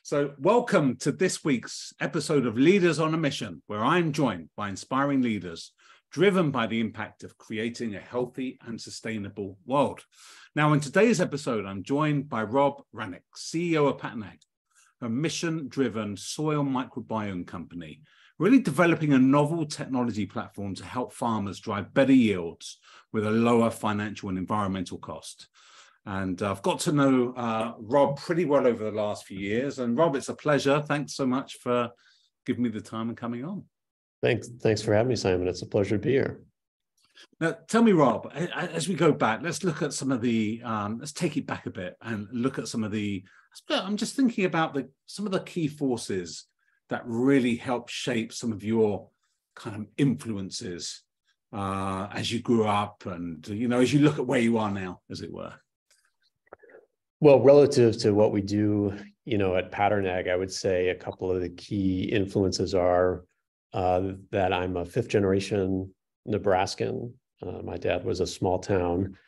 So welcome to this week's episode of Leaders on a Mission, where I'm joined by inspiring leaders driven by the impact of creating a healthy and sustainable world. Now, in today's episode, I'm joined by Rob Hranac, CEO of Hranac, a mission-driven soil microbiome company, really developing a novel technology platform to help farmers drive better yields with a lower financial and environmental cost. And I've got to know Rob pretty well over the last few years. And Rob, it's a pleasure. Thanks so much for giving me the time and coming on. Thanks for having me, Simon. It's a pleasure to be here. Now, tell me, Rob, as we go back, let's look at some of the, let's take it back a bit and look at some of the, I'm just thinking about some of the key forces that really help shape some of your kind of influences as you grew up and, as you look at where you are now, as it were. Well, relative to what we do, at Pattern Ag, I would say a couple of the key influences are that I'm a fifth generation Nebraskan. My dad was a small town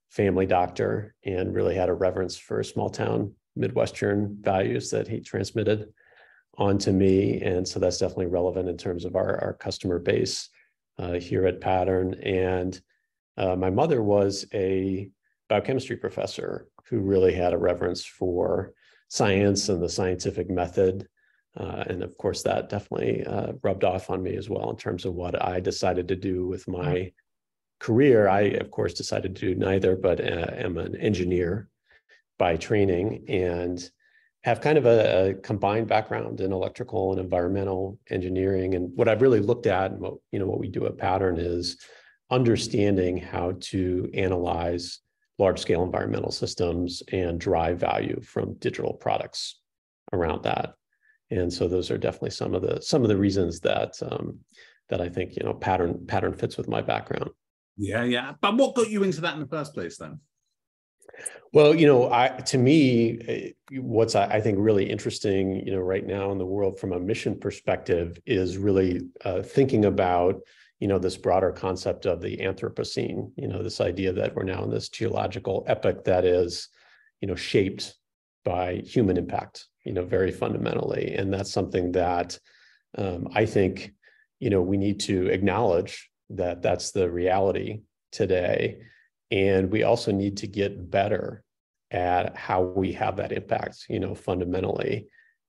family doctor and really had a reverence for small town Midwestern values that he transmitted onto me. And so that's definitely relevant in terms of our customer base here at Pattern. And my mother was a biochemistry professor who really had a reverence for science and the scientific method. And of course, that definitely rubbed off on me as well in terms of what I decided to do with my career. I, of course, decided to do neither, but am an engineer by training and have kind of a combined background in electrical and environmental engineering. And what I've really looked at and what we do at Pattern is understanding how to analyze large-scale environmental systems and drive value from digital products around that. And so those are definitely some of the reasons that I think Pattern fits with my background. Yeah. But what got you into that in the first place then? Well, to me, what's I think really interesting, right now in the world from a mission perspective is really thinking about this broader concept of the Anthropocene, this idea that we're now in this geological epoch that is, shaped by human impact, very fundamentally. And that's something that I think, we need to acknowledge that that's the reality today. And we also need to get better at how we have that impact, fundamentally.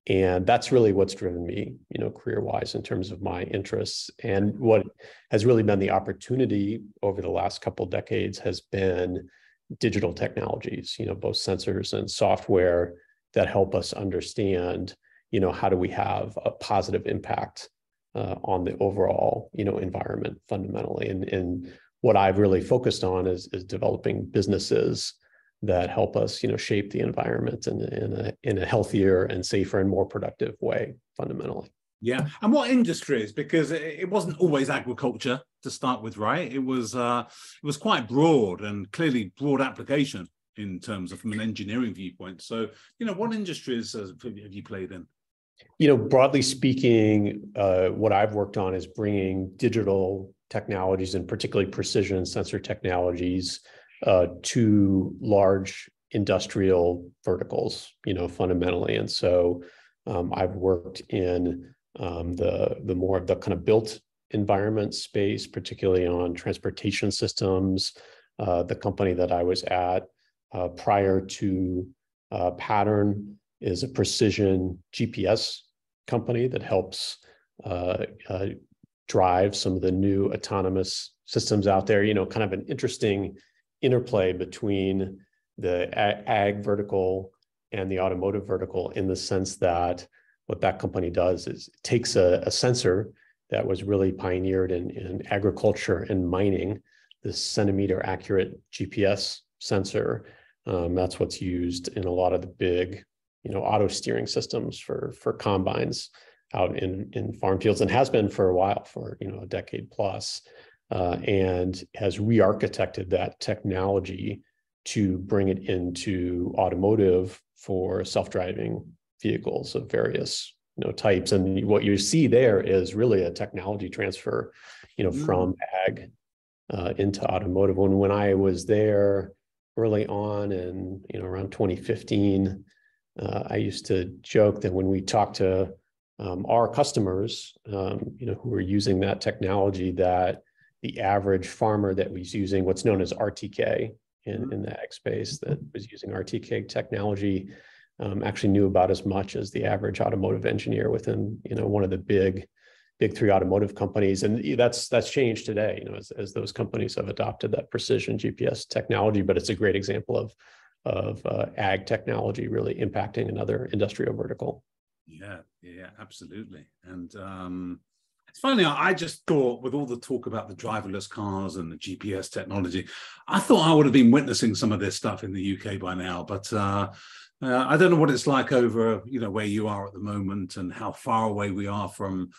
And that's really what's driven me, career-wise in terms of my interests. And what has really been the opportunity over the last couple of decades has been digital technologies, both sensors and software that help us understand, how do we have a positive impact on the overall, environment fundamentally. And what I've really focused on is developing businesses that help us, shape the environment in a healthier and safer and more productive way, fundamentally. Yeah. And what industries? Because it wasn't always agriculture to start with, right? It was quite broad and clearly broad application in terms of from an engineering viewpoint. So, what industries have you played in? Broadly speaking, what I've worked on is bringing digital technologies and particularly precision sensor technologies to large industrial verticals, fundamentally. And so I've worked in the more of the kind of built environment space, particularly on transportation systems. The company that I was at prior to Pattern is a precision GPS company that helps drive some of the new autonomous systems out there, kind of an interesting interplay between the ag vertical and the automotive vertical in the sense that what that company does is it takes a sensor that was really pioneered in agriculture and mining, this centimeter accurate GPS sensor. That's what's used in a lot of the big, auto steering systems for combines out in farm fields and has been for a while, for, a decade plus. And has re-architected that technology to bring it into automotive for self-driving vehicles of various types. And what you see there is really a technology transfer, from ag into automotive. When I was there early on in around 2015, I used to joke that when we talk to our customers, who are using that technology, that the average farmer that was using what's known as RTK in the ag space, that was using RTK technology, actually knew about as much as the average automotive engineer within, one of the big three automotive companies. And that's changed today, as those companies have adopted that precision GPS technology. But it's a great example of ag technology really impacting another industrial vertical. Yeah, absolutely. And it's funny, I just thought, with all the talk about the driverless cars and the GPS technology, I thought I would have been witnessing some of this stuff in the UK by now. But I don't know what it's like over, where you are at the moment, and how far away we are from,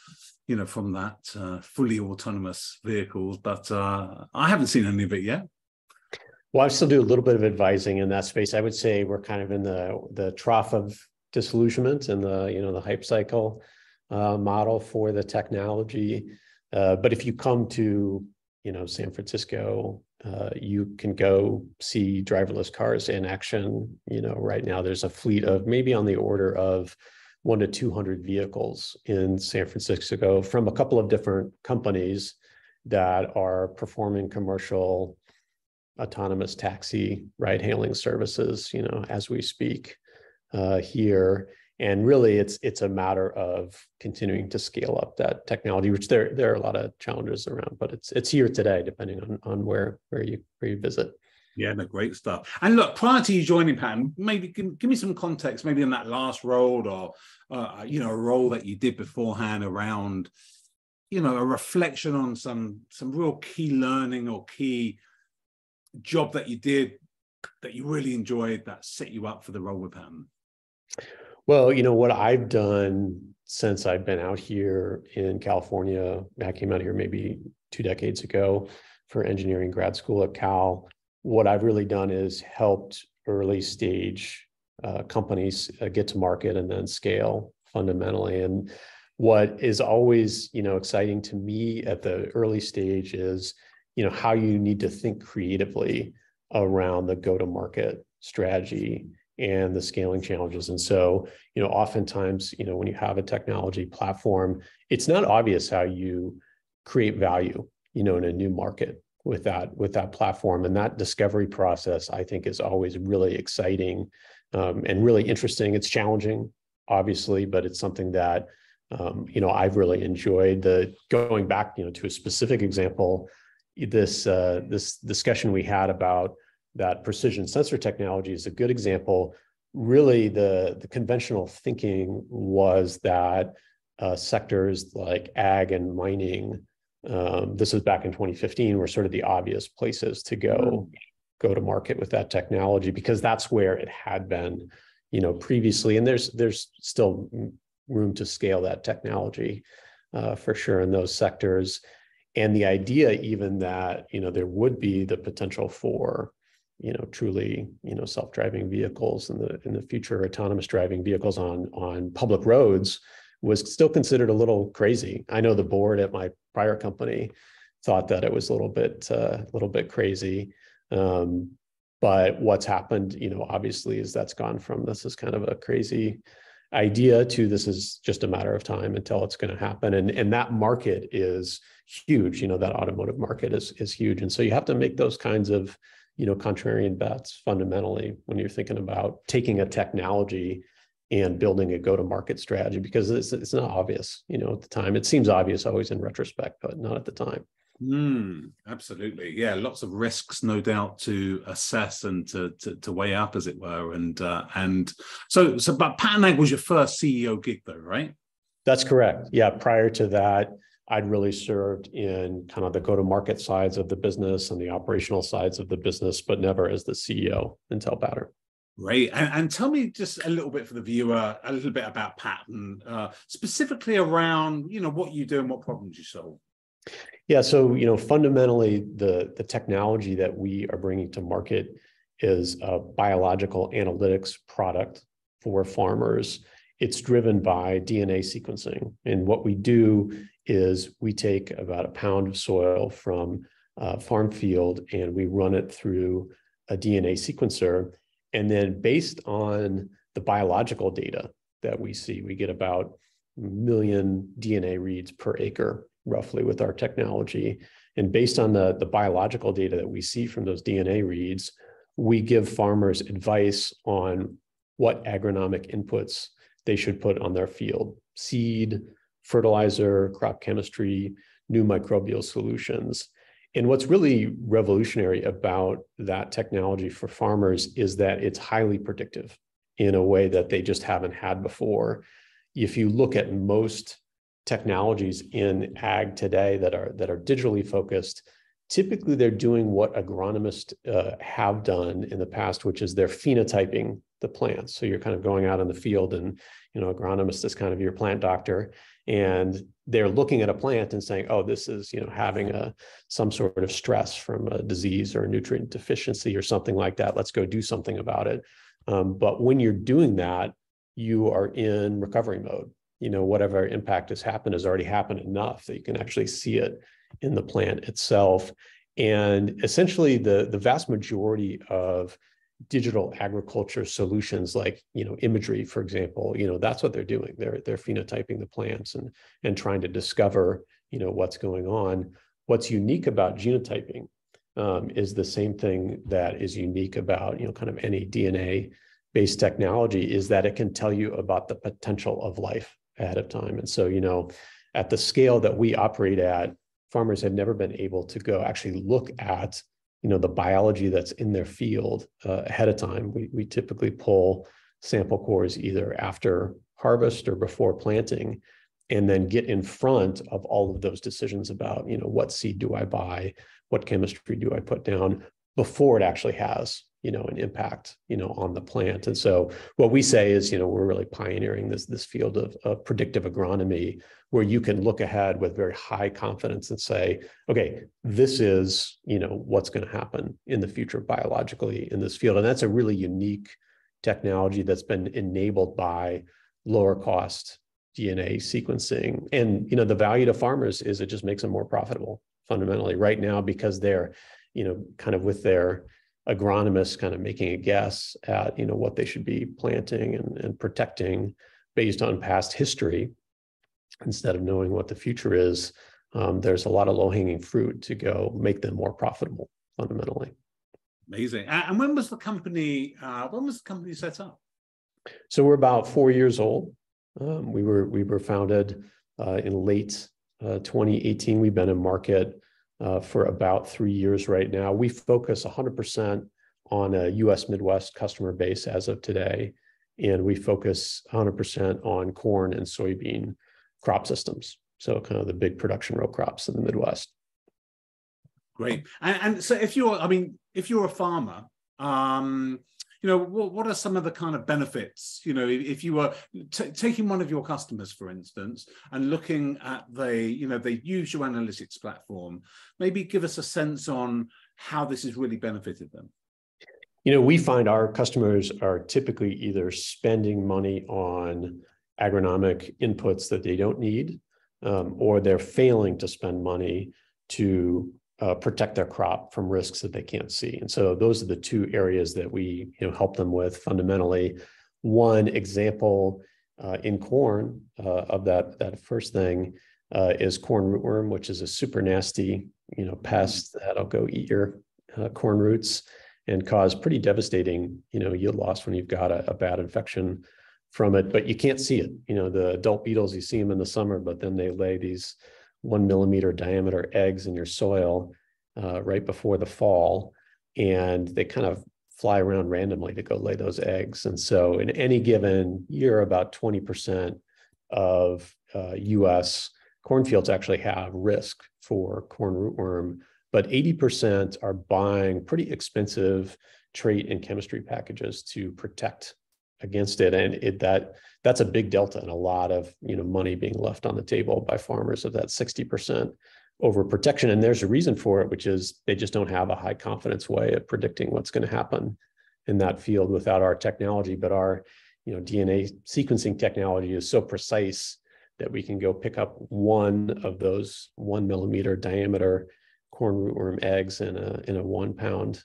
from that fully autonomous vehicles. But I haven't seen any of it yet. Well, I still do a little bit of advising in that space. I would say we're kind of in the trough of disillusionment and the hype cycle model for the technology. But if you come to San Francisco, you can go see driverless cars in action. Right now there's a fleet of maybe on the order of 100 to 200 vehicles in San Francisco from a couple of different companies that are performing commercial autonomous taxi ride-hailing services, as we speak here. And really, it's a matter of continuing to scale up that technology, which there are a lot of challenges around, but it's here today, depending on where you visit. Yeah, no, great stuff. And look, prior to you joining Pattern, maybe give me some context, maybe in that last role, or a role that you did beforehand around, a reflection on some real key learning or key job that you did that you really enjoyed, that set you up for the role with Pattern. Well, what I've done since I've been out here in California, I came out here maybe 2 decades ago for engineering grad school at Cal. What I've really done is helped early stage companies get to market and then scale fundamentally. And what is always, exciting to me at the early stage is, how you need to think creatively around the go-to-market strategy and the scaling challenges. And so, oftentimes, when you have a technology platform, it's not obvious how you create value, in a new market with that platform. And that discovery process, I think, is always really exciting and really interesting. It's challenging, obviously, but it's something that, I've really enjoyed. Going back, to a specific example, this discussion we had about that precision sensor technology is a good example. Really, the conventional thinking was that sectors like ag and mining, this was back in 2015, were sort of the obvious places to go to market with that technology, because that's where it had been, previously. And there's still room to scale that technology for sure in those sectors. And the idea even that, there would be the potential for, truly, self-driving vehicles in the future, autonomous driving vehicles on public roads, was still considered a little crazy. I know the board at my prior company thought that it was a little bit crazy. But what's happened, obviously, is that's gone from this is kind of a crazy idea to this is just a matter of time until it's going to happen. And that market is huge. That automotive market is huge. And so you have to make those kinds of, contrarian bets fundamentally when you're thinking about taking a technology and building a go-to-market strategy, because it's not obvious, at the time. It seems obvious always in retrospect, but not at the time. Absolutely. Yeah, lots of risks, no doubt, to assess and to weigh up, as it were. And but Pattern Ag was your first CEO gig, though, right? That's correct. Yeah. Prior to that, I'd really served in kind of the go-to-market sides of the business and the operational sides of the business, but never as the CEO until Pattern. Great. And tell me just a little bit for the viewer, a little bit about Pattern, specifically around, what you do and what problems you solve. Yeah. So, fundamentally, the technology that we are bringing to market is a biological analytics product for farmers. It's driven by DNA sequencing. And what we do is we take about a pound of soil from a farm field and we run it through a DNA sequencer. And then based on the biological data that we see. We get about 1 million DNA reads per acre, roughly, with our technology. And based on the biological data that we see from those DNA reads, we give farmers advice on what agronomic inputs they should put on their field: seed, fertilizer, crop chemistry, new microbial solutions. And what's really revolutionary about that technology for farmers is that it's highly predictive in a way that they just haven't had before. If you look at most technologies in ag today that are digitally focused, typically they're doing what agronomists have done in the past, which is they're phenotyping the plants. So you're kind of going out in the field, and agronomist is kind of your plant doctor, and they're looking at a plant and saying, oh, this is having some sort of stress from a disease or a nutrient deficiency or something like that. Let's go do something about it. But when you're doing that, you are in recovery mode. Whatever impact has already happened enough that you can actually see it in the plant itself. And essentially the vast majority of digital agriculture solutions, like imagery, for example, that's what they're doing. They're phenotyping the plants and trying to discover what's going on. What's unique about genotyping is the same thing that is unique about kind of any DNA-based technology, is that it can tell you about the potential of life ahead of time. And so at the scale that we operate at, farmers have never been able to go actually look at the biology that's in their field ahead of time. We typically pull sample cores either after harvest or before planting, and then get in front of all of those decisions about what seed do I buy, what chemistry do I put down, before it actually has an impact on the plant. And so what we say is we're really pioneering this field of predictive agronomy, where you can look ahead with very high confidence and say, okay, this is what's going to happen in the future biologically in this field. And that's a really unique technology that's been enabled by lower cost DNA sequencing. And the value to farmers is it just makes them more profitable fundamentally right now, because they're kind of with their agronomists kind of making a guess at what they should be planting and protecting based on past history, instead of knowing what the future is. There's a lot of low-hanging fruit to go make them more profitable fundamentally. Amazing. And when was the company set up? So we're about 4 years old. We were founded in late 2018. We've been in market for about 3 years right now. We focus 100% on a US Midwest customer base as of today, and we focus 100% on corn and soybean crop systems. So kind of the big production row crops in the Midwest. Great. And so if you're a farmer, what are some of the kind of benefits, if you were taking one of your customers, for instance, and looking at they use your analytics platform, maybe give us a sense on how this has really benefited them. We find our customers are typically either spending money on agronomic inputs that they don't need, or they're failing to spend money to protect their crop from risks that they can't see. And so those are the two areas that we help them with fundamentally. One example in corn of that first thing is corn rootworm, which is a super nasty pest that'll go eat your corn roots and cause pretty devastating yield loss when you've got a bad infection from it, but you can't see it. The adult beetles, you see them in the summer, but then they lay these 1 millimeter diameter eggs in your soil right before the fall, and they kind of fly around randomly to go lay those eggs. And so in any given year, about 20% of US cornfields actually have risk for corn rootworm, but 80% are buying pretty expensive trait and chemistry packages to protect against it. And that's a big delta, and a lot of money being left on the table by farmers of that 60% over protection. And there's a reason for it, which is they just don't have a high confidence way of predicting what's going to happen in that field without our technology. But our DNA sequencing technology is so precise that we can go pick up one of those 1 millimeter diameter corn rootworm eggs in a 1 pound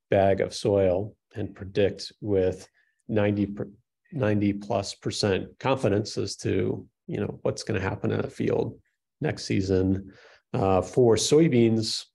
bag of soil and predict with 90% 90+% confidence as to, what's going to happen in a field next season. For soybeans,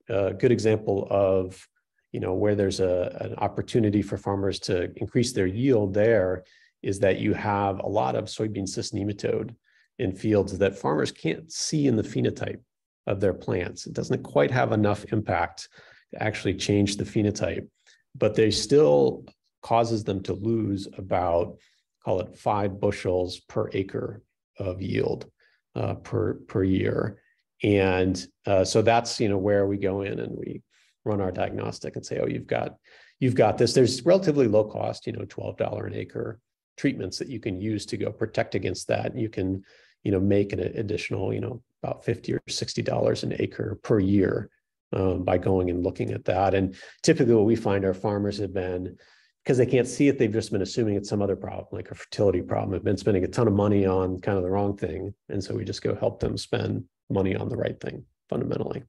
a good example of, where there's an opportunity for farmers to increase their yield there is that you have a lot of soybean cyst nematode in fields that farmers can't see in the phenotype of their plants. It doesn't quite have enough impact to actually change the phenotype, but they still causes them to lose about, call it 5 bushels per acre of yield per year. And so that's, where we go in and we run our diagnostic and say, oh, you've got this. There's relatively low cost, $12 an acre treatments that you can use to go protect against that. You can, make an additional, about $50 or $60 an acre per year by going and looking at that. And typically what we find our farmers have been, because they can't see it, they've just been assuming it's some other problem, like a fertility problem, have been spending a ton of money on kind of the wrong thing. And so we just go help them spend money on the right thing, fundamentally.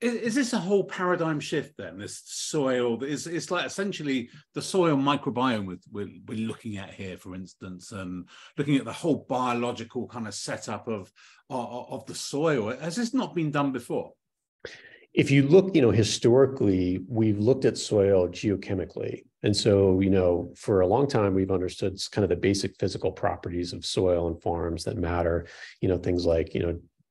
Is this a whole paradigm shift then? This soil, it's like essentially the soil microbiome we're looking at here, for instance, and looking at the whole biological kind of setup of the soil. Has this not been done before? If you look, historically, we've looked at soil geochemically. And so, for a long time, we've understood kind of the basic physical properties of soil and farms that matter, things like,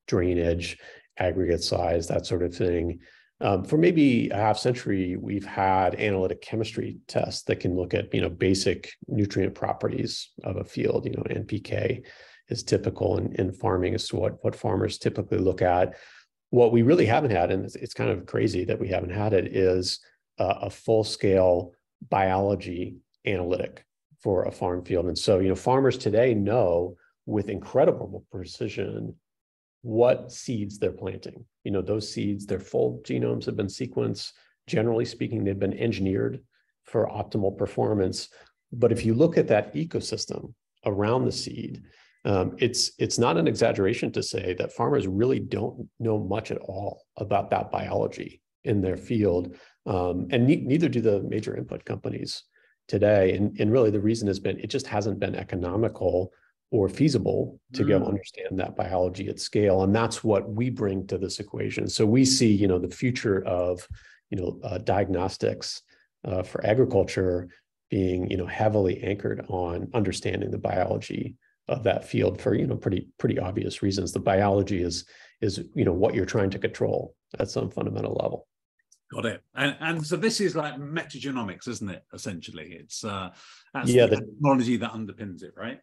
drainage, aggregate size, that sort of thing. For maybe a half century, we've had analytic chemistry tests that can look at, basic nutrient properties of a field. NPK is typical in farming as to what farmers typically look at. What we really haven't had, and it's kind of crazy that we haven't had it, is a full-scale biology analytic for a farm field. And so, farmers today know with incredible precision what seeds they're planting. Those seeds, their full genomes have been sequenced. Generally speaking, they've been engineered for optimal performance. But if you look at that ecosystem around the seed, it's not an exaggeration to say that farmers really don't know much at all about that biology in their field. And neither do the major input companies today. And really the reason has been, it just hasn't been economical or feasible to go understand that biology at scale. And that's what we bring to this equation. So we see, the future of, diagnostics for agriculture being, heavily anchored on understanding the biology of that field for, pretty obvious reasons. The biology is, what you're trying to control at some fundamental level. Got it. And so this is like metagenomics, isn't it? Essentially, it's that's the technology that underpins it, right?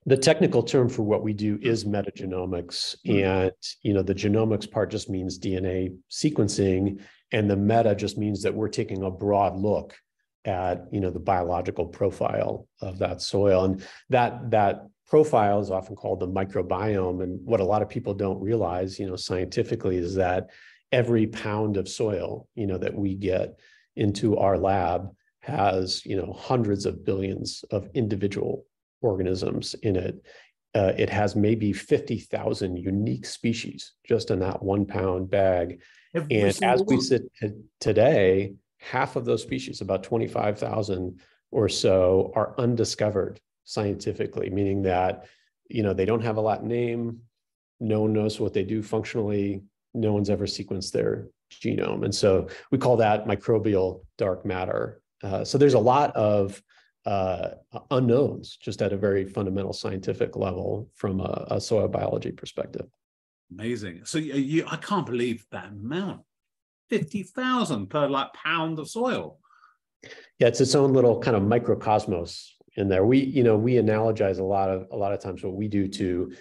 The technical term for what we do is metagenomics. And, the genomics part just means DNA sequencing. And the meta just means that we're taking a broad look at, the biological profile of that soil. And that profile is often called the microbiome. And what a lot of people don't realize, scientifically, is that every pound of soil, that we get into our lab has, hundreds of billions of individual organisms in it. It has maybe 50,000 unique species just in that 1 pound bag. And as we sit today, half of those species, about 25,000 or so, are undiscovered scientifically, meaning that, they don't have a Latin name. No one knows what they do functionally. No one's ever sequenced their genome. And so we call that microbial dark matter. So there's a lot of unknowns just at a very fundamental scientific level from a soil biology perspective. Amazing. So I can't believe that amount. 50,000 per pound of soil. Yeah, it's its own little kind of microcosmos in there. We analogize a lot of times what we do to,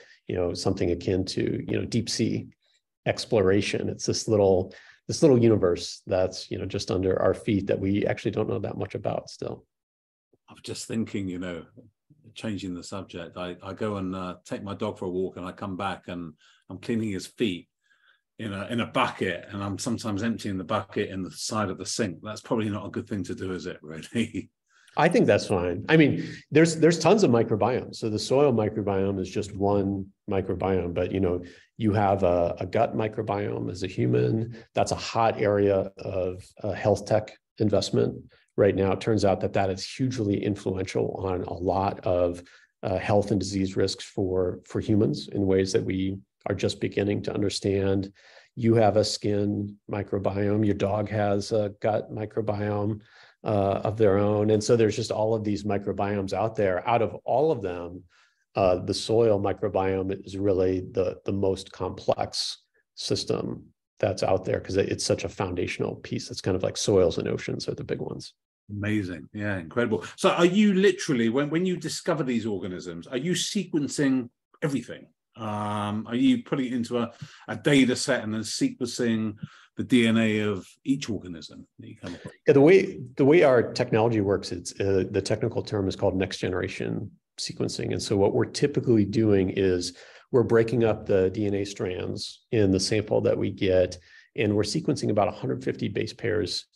something akin to, deep sea exploration. It's this little universe that's, just under our feet that we actually don't know that much about still. I'm just thinking, changing the subject. I go and take my dog for a walk, and I come back and I'm cleaning his feet in a bucket, and I'm sometimes emptying the bucket in the side of the sink. That's probably not a good thing to do, is it, really? I think that's fine. I mean, there's tons of microbiomes. So the soil microbiome is just one microbiome, but you have a gut microbiome as a human. That's a hot area of health tech investment right now, it turns out that that is hugely influential on a lot of health and disease risks for humans in ways that we are just beginning to understand. You have a skin microbiome, your dog has a gut microbiome of their own. And so there's just all of these microbiomes out there. Out of all of them, the soil microbiome is really the most complex system that's out there because it's such a foundational piece. It's kind of like soils and oceans are the big ones. Amazing. Yeah, incredible. So are you literally, when you discover these organisms, are you sequencing everything? Are you putting it into a data set and then sequencing the DNA of each organism that you come across? Yeah, the way our technology works, it's the technical term is called next generation sequencing. And so what we're typically doing is we're breaking up the DNA strands in the sample that we get, and we're sequencing about 150 base pairs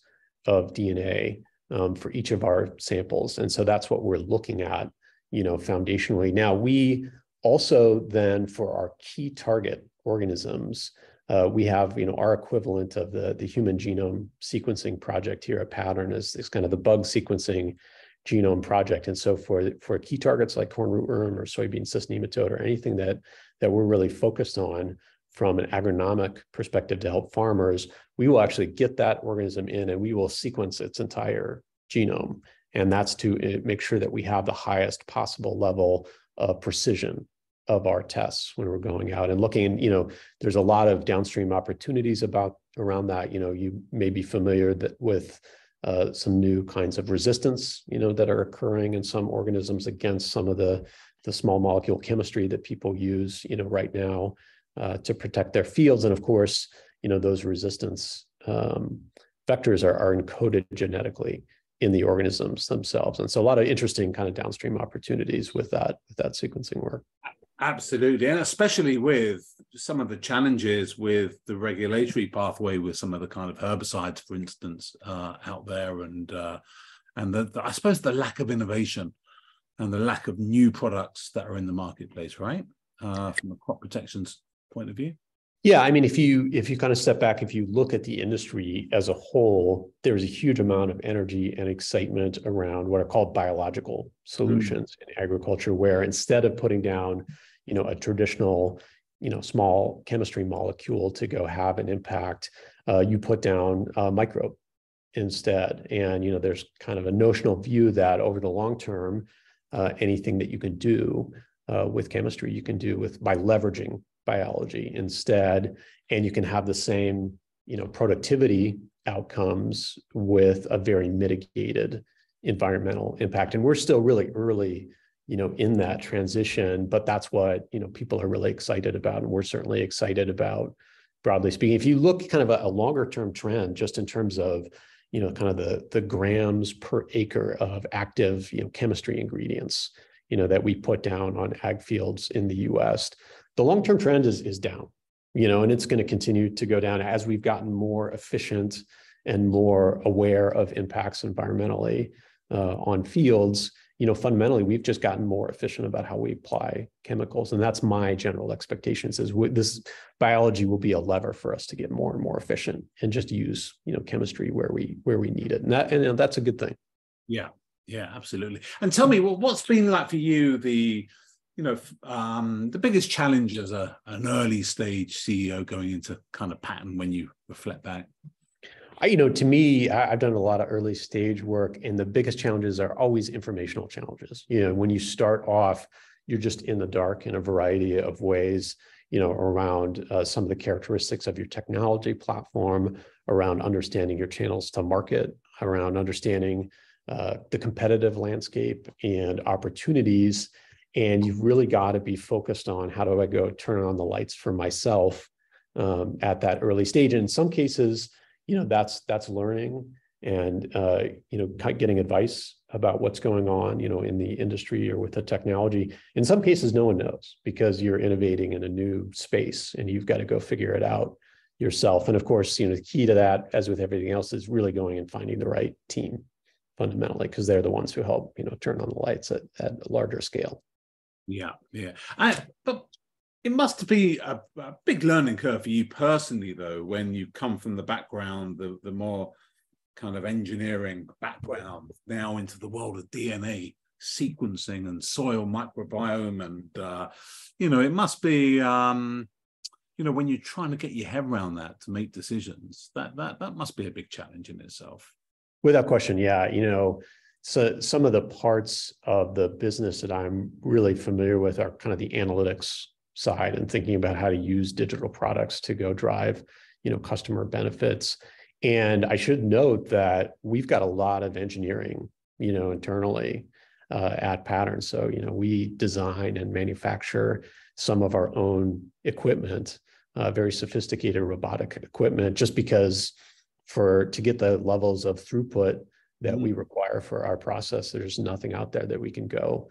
of DNA for each of our samples. And so that's what we're looking at, foundationally. Now, we also then, for our key target organisms, we have, our equivalent of the human genome sequencing project here at Pattern is kind of the bug sequencing genome project. And so for key targets like corn rootworm or soybean cyst nematode or anything that we're really focused on from an agronomic perspective to help farmers, we will actually get that organism in and we will sequence its entire genome. And that's to make sure that we have the highest possible level of precision of our tests when we're going out and looking. And, there's a lot of downstream opportunities around that. You may be familiar with some new kinds of resistance, that are occurring in some organisms against some of the small molecule chemistry that people use, right now to protect their fields. And of course, those resistance vectors are encoded genetically in the organisms themselves. And so a lot of interesting kind of downstream opportunities with that sequencing work. Absolutely. And especially with some of the challenges with the regulatory pathway with some of the kind of herbicides, for instance, out there, and I suppose the lack of innovation and the lack of new products that are in the marketplace, right? From a crop protection's point of view. Yeah, I mean, if you kind of step back, if you look at the industry as a whole, there's a huge amount of energy and excitement around what are called biological solutions in agriculture, where instead of putting down, a traditional, small chemistry molecule to go have an impact, you put down a microbe instead. And, there's kind of a notional view that over the long term, anything that you can do with chemistry, you can do by leveraging biology instead, and you can have the same, productivity outcomes with a very mitigated environmental impact. And we're still really early, in that transition, but that's what, people are really excited about. And we're certainly excited about, broadly speaking. If you look kind of a longer term trend, just in terms of, kind of the grams per acre of active, chemistry ingredients, that we put down on ag fields in the US, the long-term trend is down, and it's going to continue to go down as we've gotten more efficient and more aware of impacts environmentally on fields. Fundamentally, we've just gotten more efficient about how we apply chemicals. And that's my general expectations is this biology will be a lever for us to get more and more efficient and just use, chemistry where we need it. And that's a good thing. Yeah, absolutely. And tell me, what's been like for you, the biggest challenge as an early stage CEO going into kind of Pattern when you reflect back? To me, I've done a lot of early stage work, and the biggest challenges are always informational challenges. When you start off, you're just in the dark in a variety of ways, around some of the characteristics of your technology platform, around understanding your channels to market, around understanding the competitive landscape and opportunities. And you've really got to be focused on how do I go turn on the lights for myself at that early stage. And in some cases, that's learning and, getting advice about what's going on, in the industry or with the technology. In some cases, no one knows because you're innovating in a new space and you've got to go figure it out yourself. And of course, the key to that, as with everything else, is really going and finding the right team fundamentally, because they're the ones who help, turn on the lights at a larger scale. Yeah. But it must be a big learning curve for you personally, though, when you come from the background, the more kind of engineering background now into the world of DNA sequencing and soil microbiome, and it must be when you're trying to get your head around that to make decisions, that must be a big challenge in itself. Without question, yeah. So some of the parts of the business that I'm really familiar with are kind of the analytics side and thinking about how to use digital products to go drive, customer benefits. And I should note that we've got a lot of engineering, internally at Pattern. So, we design and manufacture some of our own equipment, very sophisticated robotic equipment, just because to get the levels of throughput that we require for our process, there's nothing out there that we can go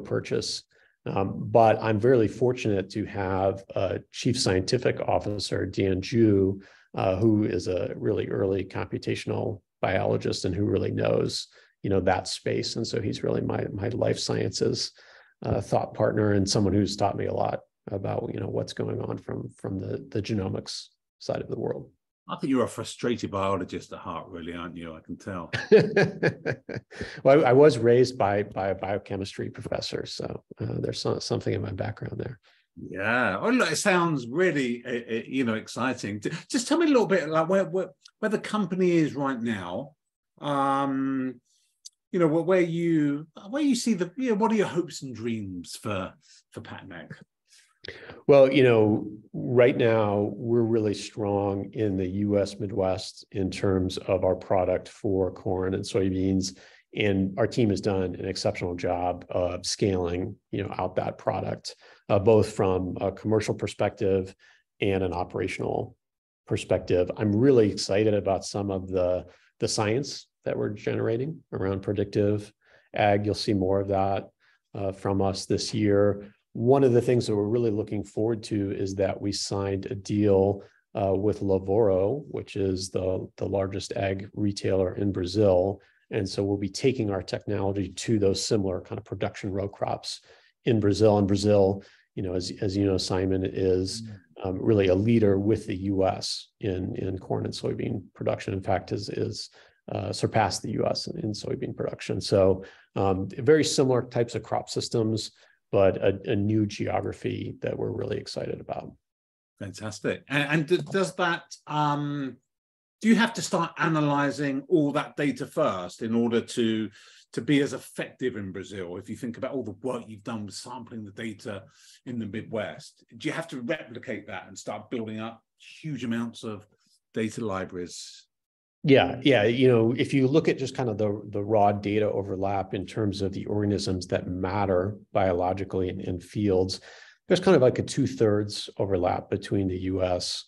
purchase. But I'm very fortunate to have a Chief Scientific Officer, Dan Ju, who is a really early computational biologist and who really knows, that space. And so he's really my life sciences thought partner, and someone who's taught me a lot about, what's going on from the genomics side of the world. I think you're a frustrated biologist at heart, really, aren't you? I can tell. Well, I was raised by a biochemistry professor, so there's something in my background there. Yeah. Oh, look, it sounds really, exciting. Just tell me a little bit like where the company is right now. Where you see what are your hopes and dreams for Patnag? Well, right now we're really strong in the U.S. Midwest in terms of our product for corn and soybeans, and our team has done an exceptional job of scaling, out that product, both from a commercial perspective and an operational perspective. I'm really excited about some of the science that we're generating around predictive ag. You'll see more of that from us this year. One of the things that we're really looking forward to is that we signed a deal with Lavoro, which is the largest ag retailer in Brazil. And so we'll be taking our technology to those similar kind of production row crops in Brazil. And Brazil, as you know, Simon, is really a leader with the U.S. in corn and soybean production. In fact, is surpassed the U.S. in soybean production. So very similar types of crop systems, but a new geography that we're really excited about. Fantastic. And does that, do you have to start analyzing all that data first in order to be as effective in Brazil? If you think about all the work you've done with sampling the data in the Midwest, do you have to replicate that and start building up huge amounts of data libraries? Yeah. If you look at just kind of the raw data overlap in terms of the organisms that matter biologically in fields, there's kind of like a 2/3 overlap between the U.S.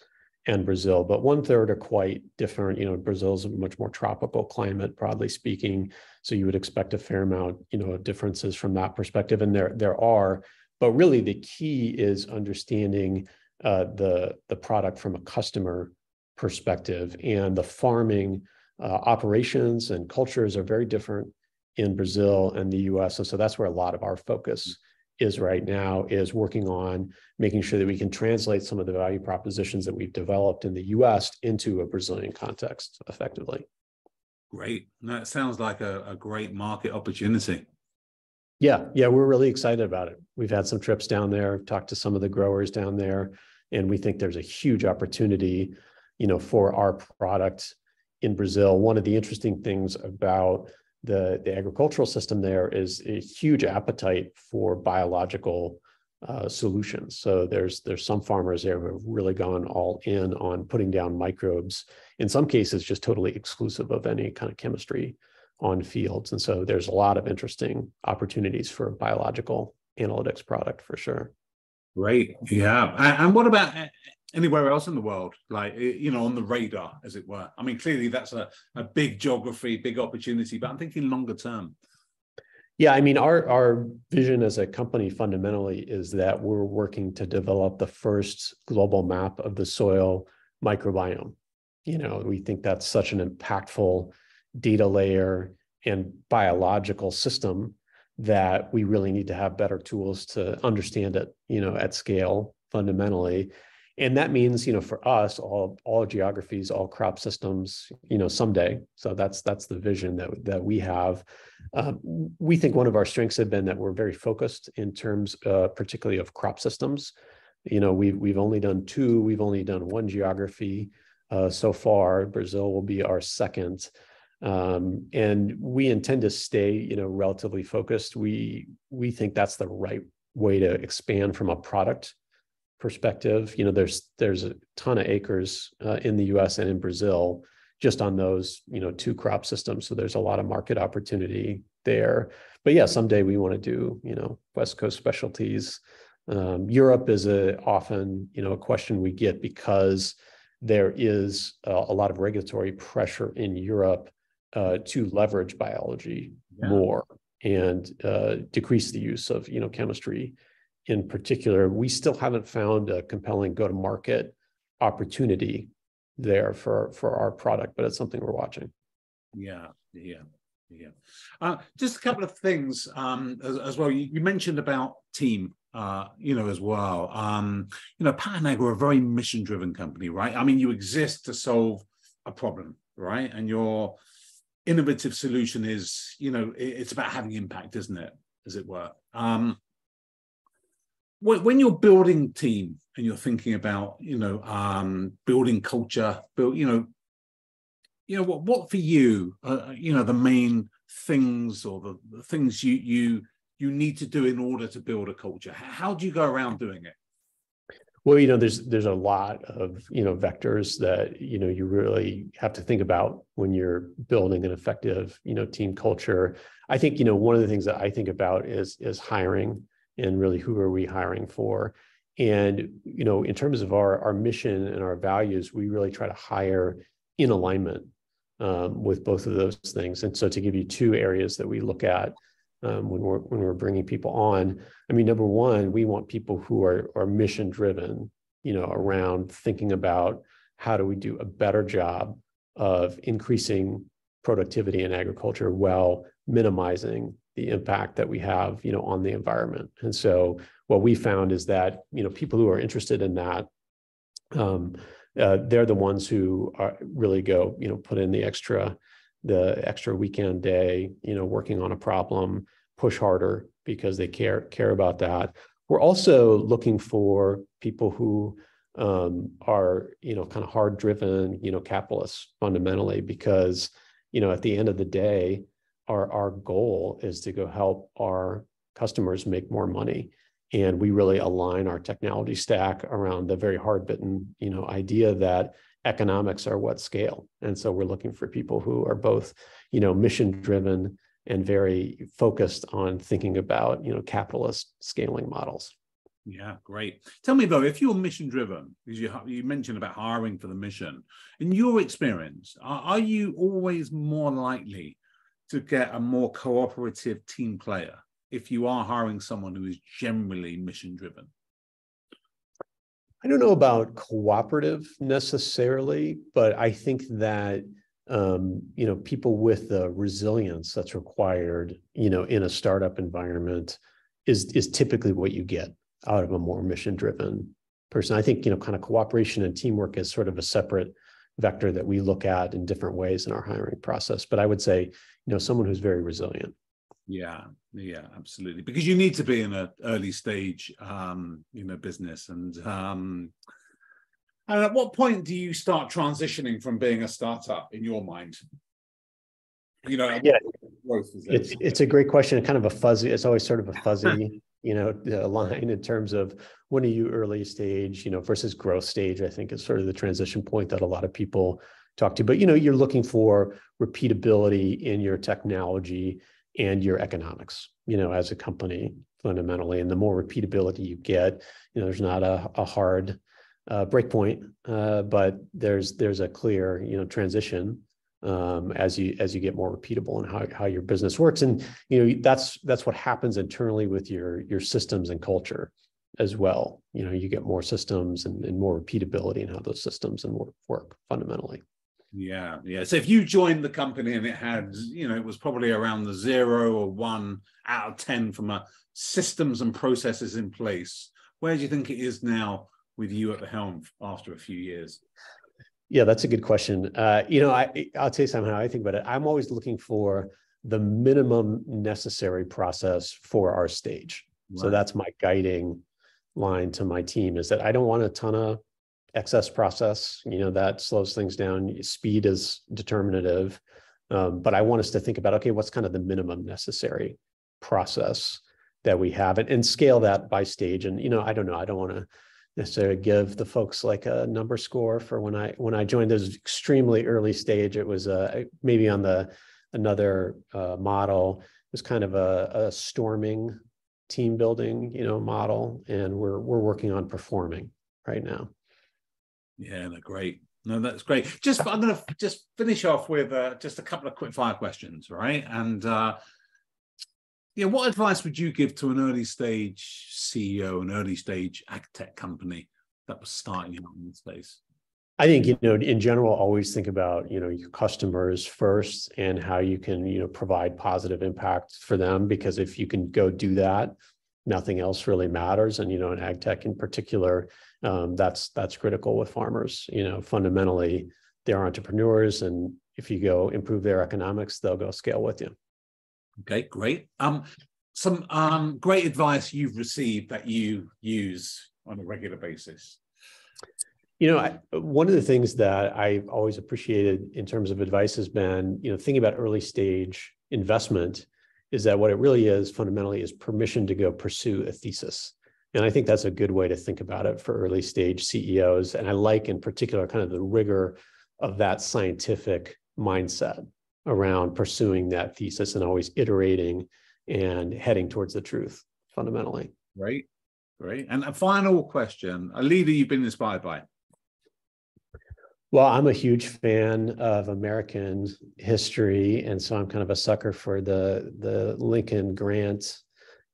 and Brazil, but 1/3 are quite different. Brazil's a much more tropical climate, broadly speaking, so you would expect a fair amount, of differences from that perspective, and there are. But really, the key is understanding the product from a customer perspective, and the farming operations and cultures are very different in Brazil and the US. And so that's where a lot of our focus is right now, is working on making sure that we can translate some of the value propositions that we've developed in the US into a Brazilian context effectively. Great. That sounds like a great market opportunity. Yeah, we're really excited about it. We've had some trips down there, talked to some of the growers down there, and we think there's a huge opportunity for our product in Brazil. One of the interesting things about the agricultural system there is a huge appetite for biological solutions. So there's some farmers there who have really gone all in on putting down microbes, in some cases just totally exclusive of any kind of chemistry on fields. And so there's a lot of interesting opportunities for a biological analytics product for sure. Great. Yeah. And what about anywhere else in the world, like, on the radar, as it were? I mean, clearly that's a big geography, big opportunity, but I'm thinking longer term. Yeah, I mean, our vision as a company fundamentally is that we're working to develop the first global map of the soil microbiome. We think that's such an impactful data layer and biological system that we really need to have better tools to understand it, at scale fundamentally. And that means, for us, all geographies, all crop systems, someday. So that's the vision that we have. We think one of our strengths have been that we're very focused in terms, particularly of crop systems. We've only done two. We've only done one geography so far. Brazil will be our second. And we intend to stay, relatively focused. We think that's the right way to expand from a product perspective. There's a ton of acres in the US and in Brazil just on those, two crop systems. So there's a lot of market opportunity there. But yeah, someday we want to do, West Coast specialties. Europe is often, a question we get because there is a lot of regulatory pressure in Europe to leverage biology more and decrease the use of, chemistry in particular. We still haven't found a compelling go-to-market opportunity there for our product, but it's something we're watching. Yeah. Just a couple of things as well. You mentioned about team, as well. Pat and Egg are a very mission-driven company, right? I mean, you exist to solve a problem, right? And your innovative solution is, it's about having impact, isn't it? As it were. When you're building team and you're thinking about, building culture, what for you, the main things or the things you need to do in order to build a culture? How do you go around doing it? Well, there's a lot of, vectors that, you really have to think about when you're building an effective, team culture. I think, one of the things that I think about is hiring, and really who are we hiring for? And, in terms of our mission and our values, we really try to hire in alignment with both of those things. And so to give you two areas that we look at when we're bringing people on, I mean, number one, we want people who are mission driven, around thinking about how do we do a better job of increasing productivity in agriculture while minimizing the impact that we have, on the environment. And so what we found is that, people who are interested in that, they're the ones who really go, put in the extra weekend day, working on a problem, push harder because they care about that. We're also looking for people who are, kind of hard driven, capitalists fundamentally, because, at the end of the day, our goal is to go help our customers make more money. And we really align our technology stack around the very hard-bitten, idea that economics are what scale. And so we're looking for people who are both, mission-driven and very focused on thinking about, capitalist scaling models. Yeah, great. Tell me though, if you're mission-driven, because you mentioned about hiring for the mission, in your experience, are you always more likely to get a more cooperative team player if you are hiring someone who is generally mission-driven? I don't know about cooperative necessarily, but I think that, people with the resilience that's required, in a startup environment is typically what you get out of a more mission-driven person. I think, kind of cooperation and teamwork is sort of a separate vector that we look at in different ways in our hiring process. But I would say, someone who's very resilient. Yeah, absolutely. Because you need to be in an early stage, business. And at what point do you start transitioning from being a startup in your mind? Yeah, it's a great question. Kind of a fuzzy. It's always sort of a fuzzy, line in terms of when are you early stage, versus growth stage. I think is sort of the transition point that a lot of people talk to. But you're looking for repeatability in your technology and your economics, as a company fundamentally. And the more repeatability you get, there's not a hard break point, but there's a clear, transition as you get more repeatable in how your business works. And that's what happens internally with your systems and culture as well. You get more systems and more repeatability in how those systems and work fundamentally. Yeah. So if you joined the company and it had, it was probably around the 0 or 1 out of 10 from a systems and processes in place, where do you think it is now with you at the helm after a few years? Yeah, that's a good question. I'll tell you somehow I think about it. I'm always looking for the minimum necessary process for our stage. Right. So that's my guiding line to my team, is that I don't want a ton of excess process. That slows things down. Speed is determinative. But I want us to think about, okay, what's kind of the minimum necessary process that we have, and scale that by stage. And, I don't know, I don't want to necessarily give the folks like a number score for when I joined. This extremely early stage. It was maybe on another model. It was kind of a storming team building, model, and we're working on performing right now. Yeah, great. No, that's great. I'm going to just finish off with just a couple of quick fire questions, right? And what advice would you give to an early stage CEO, an early stage ag tech company that was starting out in the space? I think, in general, always think about, your customers first and how you can, provide positive impact for them, because if you can go do that, nothing else really matters. And, in ag tech in particular, that's critical with farmers. Fundamentally, they're entrepreneurs, and if you go improve their economics, they'll go scale with you. Okay, great. Some great advice you've received that you use on a regular basis. One of the things that I've always appreciated in terms of advice has been, thinking about early stage investment, is that what it really is fundamentally is permission to go pursue a thesis. And I think that's a good way to think about it for early stage CEOs. And I like in particular kind of the rigor of that scientific mindset around pursuing that thesis and always iterating and heading towards the truth fundamentally. Great. And a final question, a leader you've been inspired by? Well, I'm a huge fan of American history, and so I'm kind of a sucker for the Lincoln Grant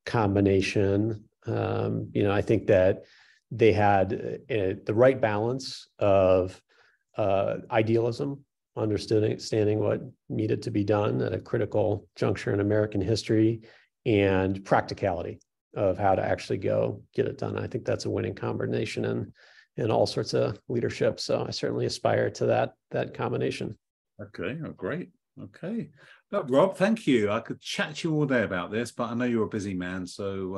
combination. I think that they had the right balance of idealism, understanding what needed to be done at a critical juncture in American history, and practicality of how to actually go get it done. I think that's a winning combination in all sorts of leadership. So I certainly aspire to that combination. Okay, great. Okay. Look, Rob, thank you. I could chat to you all day about this, but I know you're a busy man. So,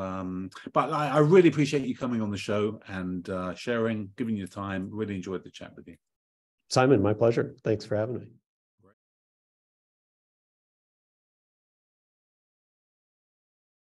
but I really appreciate you coming on the show and sharing, giving your time. Really enjoyed the chat with you. Simon, my pleasure. Thanks for having me.